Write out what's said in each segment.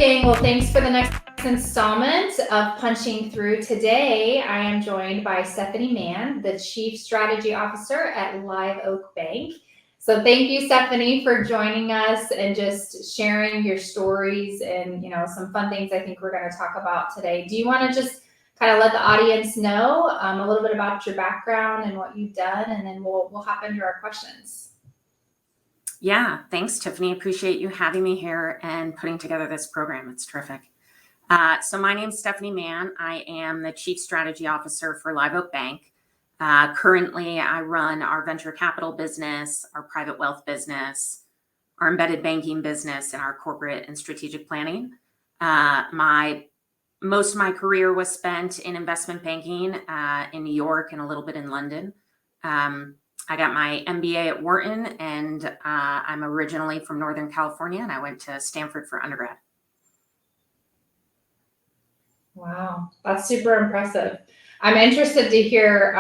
gang. Well, thanks for the next installment of Punching Through. Today, I am joined by Tiffany Mann, the Chief Strategy Officer at Live Oak Bank. So thank you, Tiffany, for joining us and just sharing your stories and, some fun things I think we're going to talk about today. Do you want to just kind of let the audience know a little bit about your background and what you've done, and then we'll hop into our questions. Yeah, thanks, Tiffany. Appreciate you having me here and putting together this program. It's terrific. So my name's Tiffany Mann. I am the Chief Strategy Officer for Live Oak Bank. Currently, I run our venture capital business, our private wealth business, our embedded banking business, and our corporate and strategic planning. Most of my career was spent in investment banking in New York and a little bit in London. I got my MBA at Wharton, and I'm originally from Northern California, and I went to Stanford for undergrad. Wow, that's super impressive. I'm interested to hear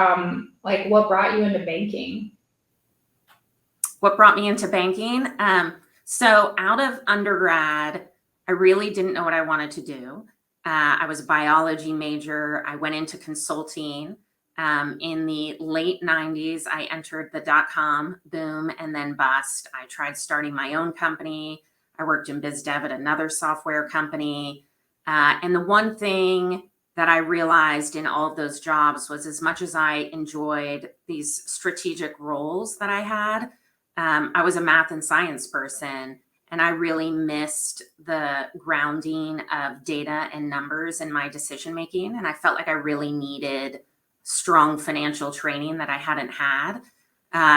what brought you into banking. What brought me into banking? So out of undergrad, I really didn't know what I wanted to do. I was a biology major. I went into consulting. In the late 90s, I entered the dot-com boom and then bust. I tried starting my own company. I worked in biz dev at another software company. And the one thing that I realized in all of those jobs was, as much as I enjoyed these strategic roles that I had, I was a math and science person, and I really missed the grounding of data and numbers in my decision making. And I felt like I really needed strong financial training that I hadn't had.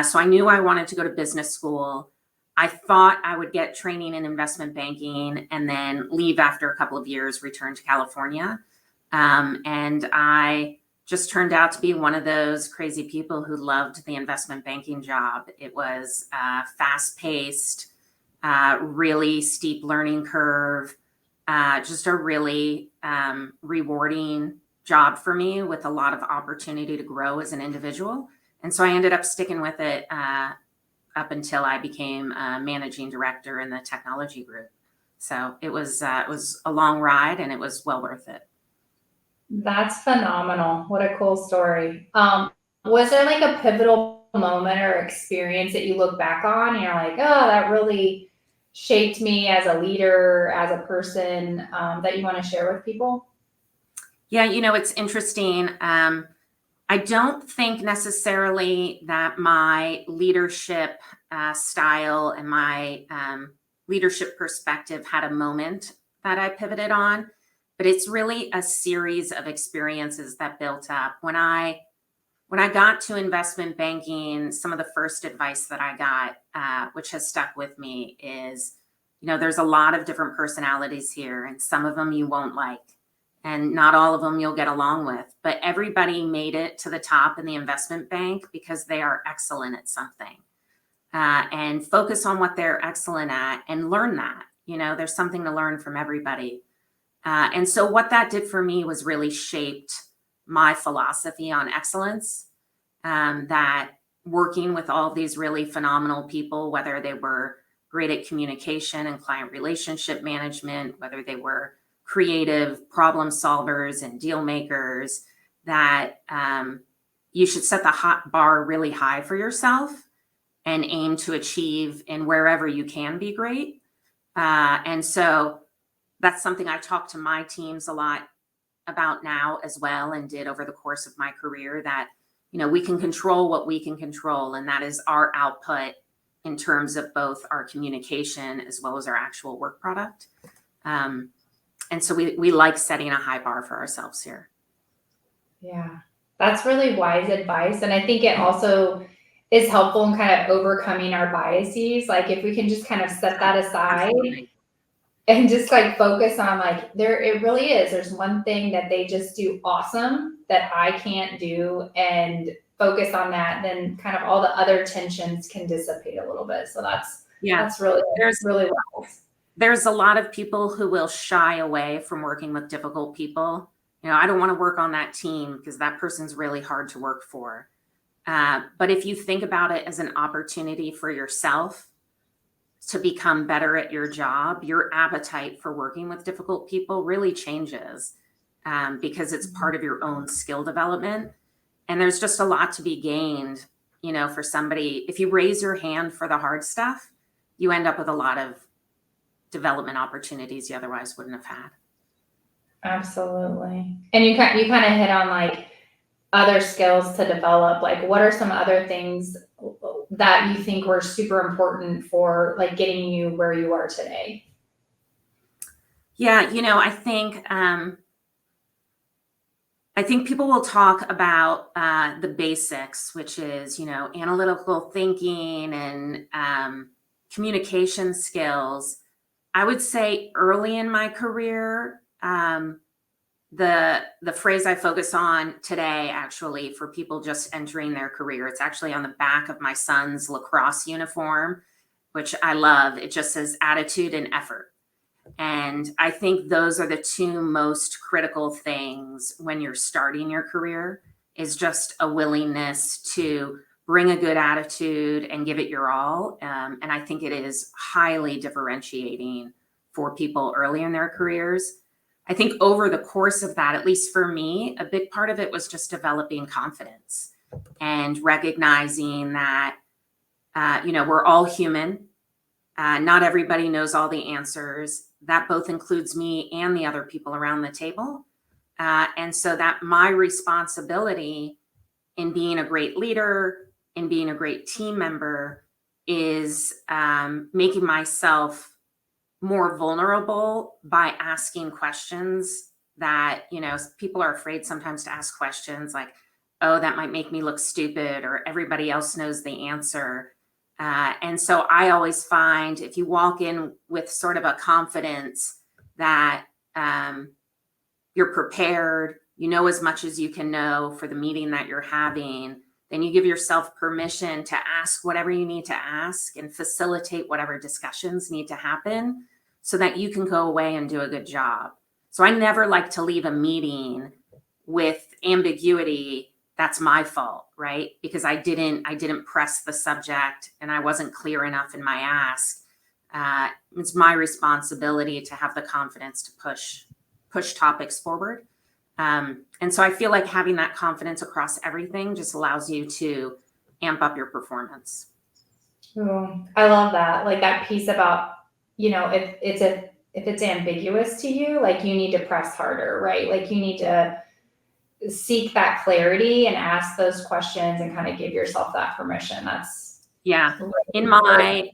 So I knew I wanted to go to business school. I thought I would get training in investment banking and then leave after a couple of years, return to California. And I just turned out to be one of those crazy people who loved the investment banking job. It was fast-paced, really steep learning curve, just a really rewarding job for me with a lot of opportunity to grow as an individual. And so I ended up sticking with it up until I became managing director in the technology group. So it was a long ride, and it was well worth it. That's phenomenal. What a cool story. Was there like a pivotal moment or experience that you look back on and you're like, oh, that really shaped me as a leader, as a person, that you want to share with people? Yeah, it's interesting. I don't think necessarily that my leadership style and my leadership perspective had a moment that I pivoted on, but it's really a series of experiences that built up. When I got to investment banking, some of the first advice that I got, which has stuck with me, is, there's a lot of different personalities here, and some of them you won't like. And not all of them you'll get along with, but everybody made it to the top in the investment bank because they are excellent at something. And focus on what they're excellent at and learn that. There's something to learn from everybody. And so what that did for me was really shaped my philosophy on excellence, that working with all these really phenomenal people, whether they were great at communication and client relationship management, whether they were creative problem solvers and deal makers, that you should set the bar really high for yourself and aim to achieve in wherever you can be great. And so that's something I talk to my teams a lot about now as well, and did over the course of my career, that, we can control what we can control, and that is our output in terms of both our communication as well as our actual work product. And so we like setting a high bar for ourselves here. Yeah, that's really wise advice. And I think it also is helpful in kind of overcoming our biases. Like if we can just kind of set that aside. Absolutely. And just focus on it really is. There's one thing that they just do awesome that I can't do, and focus on that. Then kind of all the other tensions can dissipate a little bit. So that's really wise. There's a lot of people who will shy away from working with difficult people. I don't want to work on that team because that person's really hard to work for. But if you think about it as an opportunity for yourself to become better at your job, your appetite for working with difficult people really changes, because it's part of your own skill development. And there's just a lot to be gained, for somebody. If you raise your hand for the hard stuff, you end up with a lot of development opportunities you otherwise wouldn't have had. Absolutely. And you kind of hit on like other skills to develop. Like, what are some other things that you think were super important for like getting you where you are today? Yeah, I think people will talk about the basics, which is, analytical thinking and communication skills. I would say early in my career, the phrase I focus on today, actually, for people just entering their career, it's actually on the back of my son's lacrosse uniform, which I love. It just says attitude and effort. And I think those are the two most critical things when you're starting your career, is just a willingness to bring a good attitude and give it your all. And I think it is highly differentiating for people early in their careers. I think over the course of that, at least for me, a big part of it was just developing confidence and recognizing that, we're all human. Not everybody knows all the answers. That both includes me and the other people around the table. And so that my responsibility in being a great leader, in being a great team member, is making myself more vulnerable by asking questions that, people are afraid sometimes to ask questions like, oh, that might make me look stupid, or everybody else knows the answer. And so I always find if you walk in with sort of a confidence that you're prepared, you know as much as you can know for the meeting that you're having, then you give yourself permission to ask whatever you need to ask and facilitate whatever discussions need to happen so that you can go away and do a good job. So I never like to leave a meeting with ambiguity. That's my fault, right? Because I didn't press the subject and I wasn't clear enough in my ask. It's my responsibility to have the confidence to push topics forward. And so I feel like having that confidence across everything just allows you to amp up your performance. Ooh, I love that. Like that piece about, if it's ambiguous to you, like you need to press harder, right? Like you need to seek that clarity and ask those questions and kind of give yourself that permission. That's Yeah. really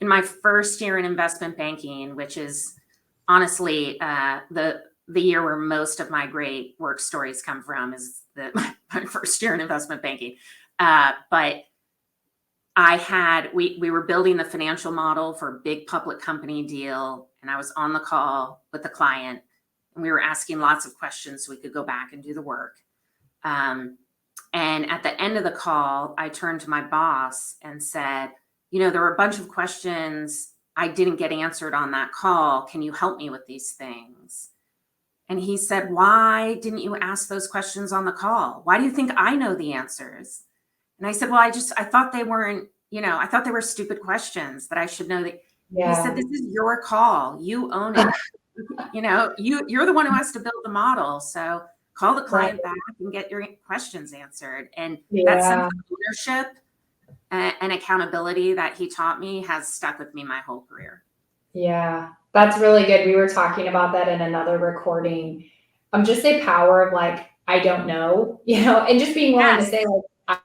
In my first year in investment banking, which is honestly the year where most of my great work stories come from, is my first year in investment banking. But we were building the financial model for a big public company deal, and I was on the call with the client, and we were asking lots of questions so we could go back and do the work. And at the end of the call, I turned to my boss and said, there were a bunch of questions I didn't get answered on that call. Can you help me with these things? And he said, why didn't you ask those questions on the call? Why do you think I know the answers? And I said, well, I thought they weren't, I thought they were stupid questions that I should know that. He said, this is your call. You own it. You're the one who has to build the model. So call the client back and get your questions answered. And that sense of ownership and accountability that he taught me has stuck with me my whole career. Yeah, that's really good. We were talking about that in another recording. Just the power of like, I don't know, and just being willing to say like,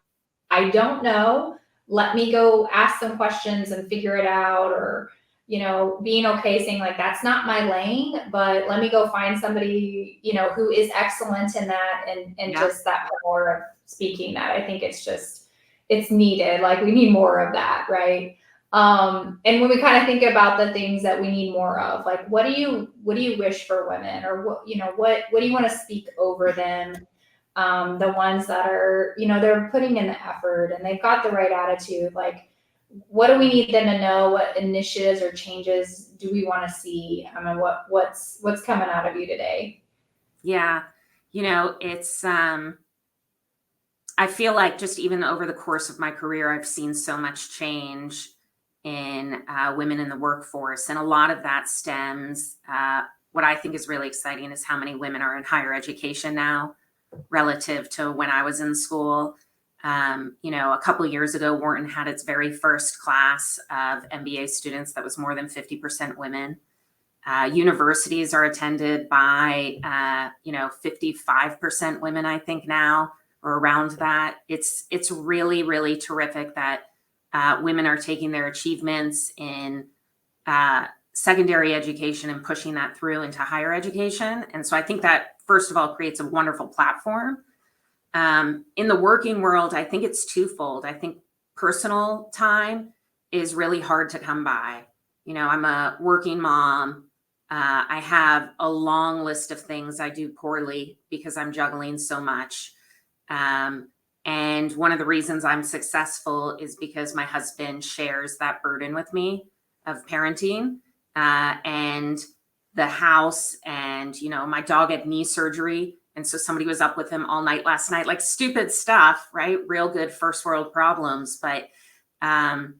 I don't know. Let me go ask some questions and figure it out, or, being okay saying like, that's not my lane, but let me go find somebody, who is excellent in that, and just that power of speaking that. I think it's needed. Like we need more of that, right? And when we kind of think about the things that we need more of, like what do you wish for women, or what do you want to speak over them? The ones that are, they're putting in the effort and they've got the right attitude. Like, what do we need them to know? What initiatives or changes do we want to see? I mean, what's coming out of you today? Yeah. It's, I feel like just even over the course of my career, I've seen so much change in women in the workforce. And a lot of that stems, what I think is really exciting is how many women are in higher education now relative to when I was in school. A couple of years ago, Wharton had its very first class of MBA students that was more than 50% women. Universities are attended by, 55% women, I think now, or around that. It's really, really terrific that women are taking their achievements in secondary education and pushing that through into higher education. And so I think that, first of all, creates a wonderful platform. In the working world, I think it's twofold. I think personal time is really hard to come by. I'm a working mom. I have a long list of things I do poorly because I'm juggling so much. And one of the reasons I'm successful is because my husband shares that burden with me of parenting, and the house, and, my dog had knee surgery. And so somebody was up with him all night last night, like stupid stuff, right? Real good first world problems. But having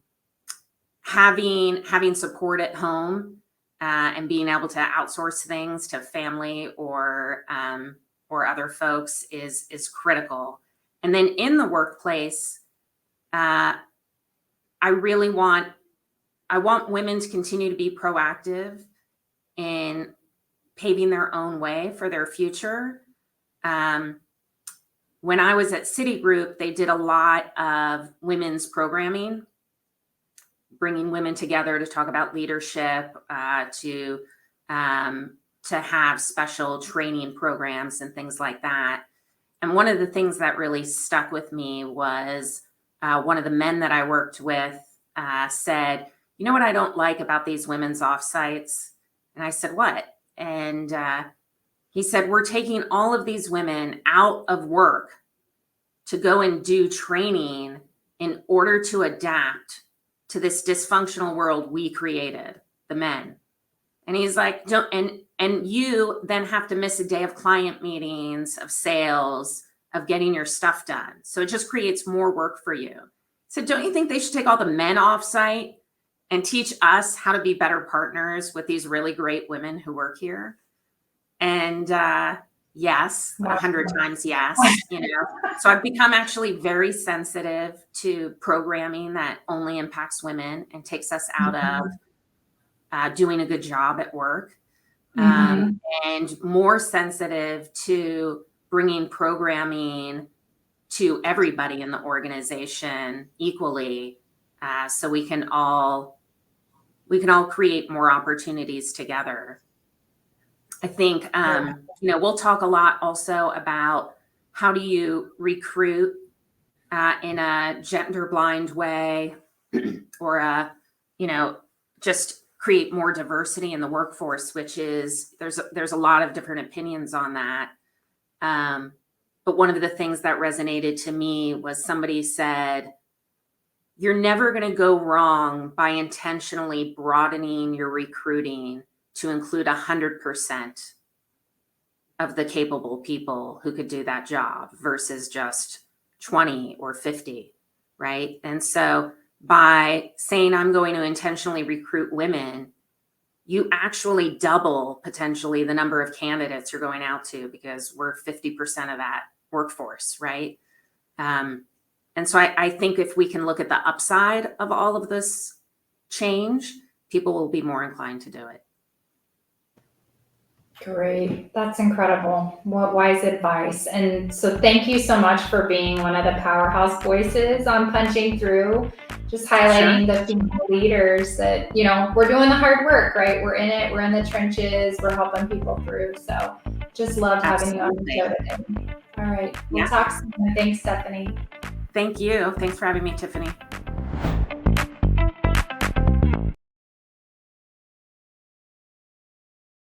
support at home, and being able to outsource things to family or other folks is critical. And then in the workplace, I want women to continue to be proactive in paving their own way for their future. When I was at Citigroup, they did a lot of women's programming, bringing women together to talk about leadership, to have special training programs and things like that. And one of the things that really stuck with me was one of the men that I worked with said, "You know what I don't like about these women's offsites?" And I said, "What?" And he said, "We're taking all of these women out of work to go and do training in order to adapt to this dysfunctional world we created, the men." And he's like, and you then have to miss a day of client meetings, of sales, of getting your stuff done. So it just creates more work for you. So don't you think they should take all the men off site and teach us how to be better partners with these really great women who work here? And yes, 100 times yes. So I've become actually very sensitive to programming that only impacts women and takes us out of doing a good job at work, and more sensitive to bringing programming to everybody in the organization equally, so we can all create more opportunities together. I think, we'll talk a lot also about how do you recruit in a gender blind way, or, just create more diversity in the workforce, which is, there's a lot of different opinions on that. But one of the things that resonated to me was somebody said, "You're never going to go wrong by intentionally broadening your recruiting to include 100% of the capable people who could do that job versus just 20 or 50, right?" And so by saying, "I'm going to intentionally recruit women," you actually double potentially the number of candidates you're going out to, because we're 50% of that workforce, right? And so I think if we can look at the upside of all of this change, people will be more inclined to do it. Great. That's incredible. What wise advice. And so thank you so much for being one of the powerhouse voices on Punching Through, just highlighting the female leaders that, we're doing the hard work, right? We're in it. We're in the trenches. We're helping people through. So just loved having you on the show today. All right. We'll talk soon. Thanks, Stephanie. Thank you. Thanks for having me, Tiffany.